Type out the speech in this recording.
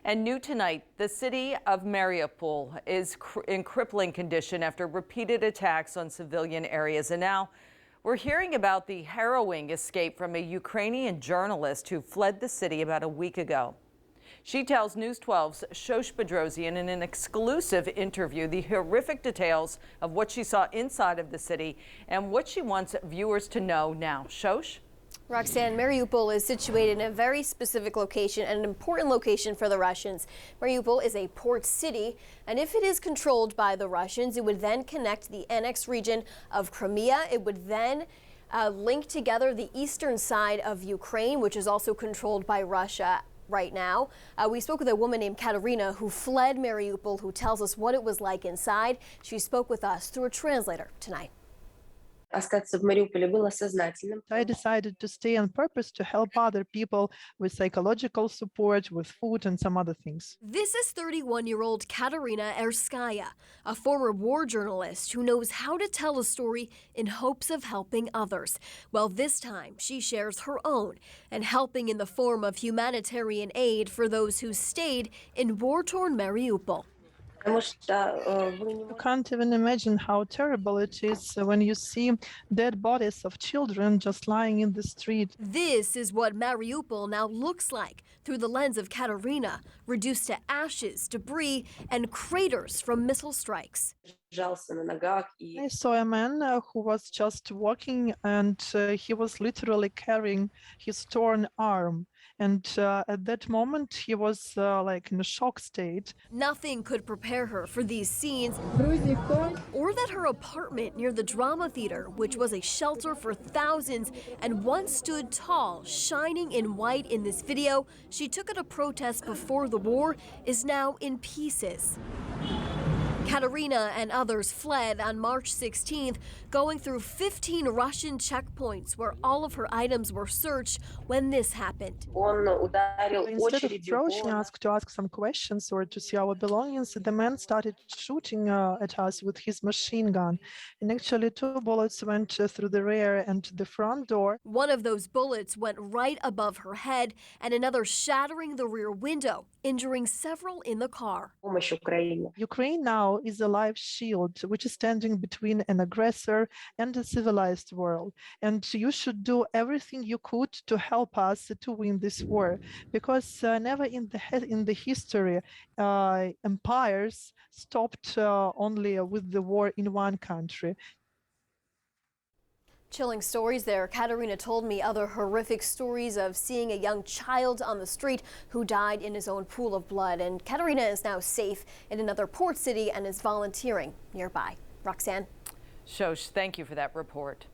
And new tonight, the city of Mariupol is in crippling condition after repeated attacks on civilian areas. And now we're hearing about the harrowing escape from a Ukrainian journalist who fled the city about a week ago. She tells News 12's Shosh Bedrosian in an exclusive interview the horrific details of what she saw inside of the city and what she wants viewers to know now. Shosh? Roxanne, Mariupol is situated in a very specific location and an important location for the Russians. Mariupol is a port city, and if it is controlled by the Russians, it would then connect the annexed region of Crimea. It would then link together the eastern side of Ukraine, which is also controlled by Russia right now. We spoke with a woman named Katerina who fled Mariupol, who tells us what it was like inside. She spoke with us through a translator tonight. I decided to stay on purpose to help other people with psychological support, with food and some other things. This is 31-year-old Katerina Erskaya, a former war journalist who knows how to tell a story in hopes of helping others. Well, this time she shares her own and helping in the form of humanitarian aid for those who stayed in war-torn Mariupol. You can't even imagine how terrible it is when you see dead bodies of children just lying in the street. This is what Mariupol now looks like through the lens of Katerina, reduced to ashes, debris, and craters from missile strikes. I saw a man who was just walking and he was literally carrying his torn arm. And at that moment, he was like in a shock state. Nothing could prepare her for these scenes or that her apartment near the drama theater, which was a shelter for thousands and once stood tall, shining in white in this video she took at a protest before the war, is now in pieces. Katerina and others fled on March 16th, going through 15 Russian checkpoints where all of her items were searched when this happened. Instead of approaching us to ask some questions or to see our belongings, the man started shooting at us with his machine gun. And actually 2 bullets went through the rear and the front door. One of those bullets went right above her head and another shattering the rear window, injuring several in the car. Ukraine now is a live shield, which is standing between an aggressor and a civilized world. And you should do everything you could to help us to win this war, because never in the history empires stopped only with the war in one country. Chilling stories there. Katerina told me other horrific stories of seeing a young child on the street who died in his own pool of blood. And Katerina is now safe in another port city and is volunteering nearby. Roxanne? Shosh, thank you for that report.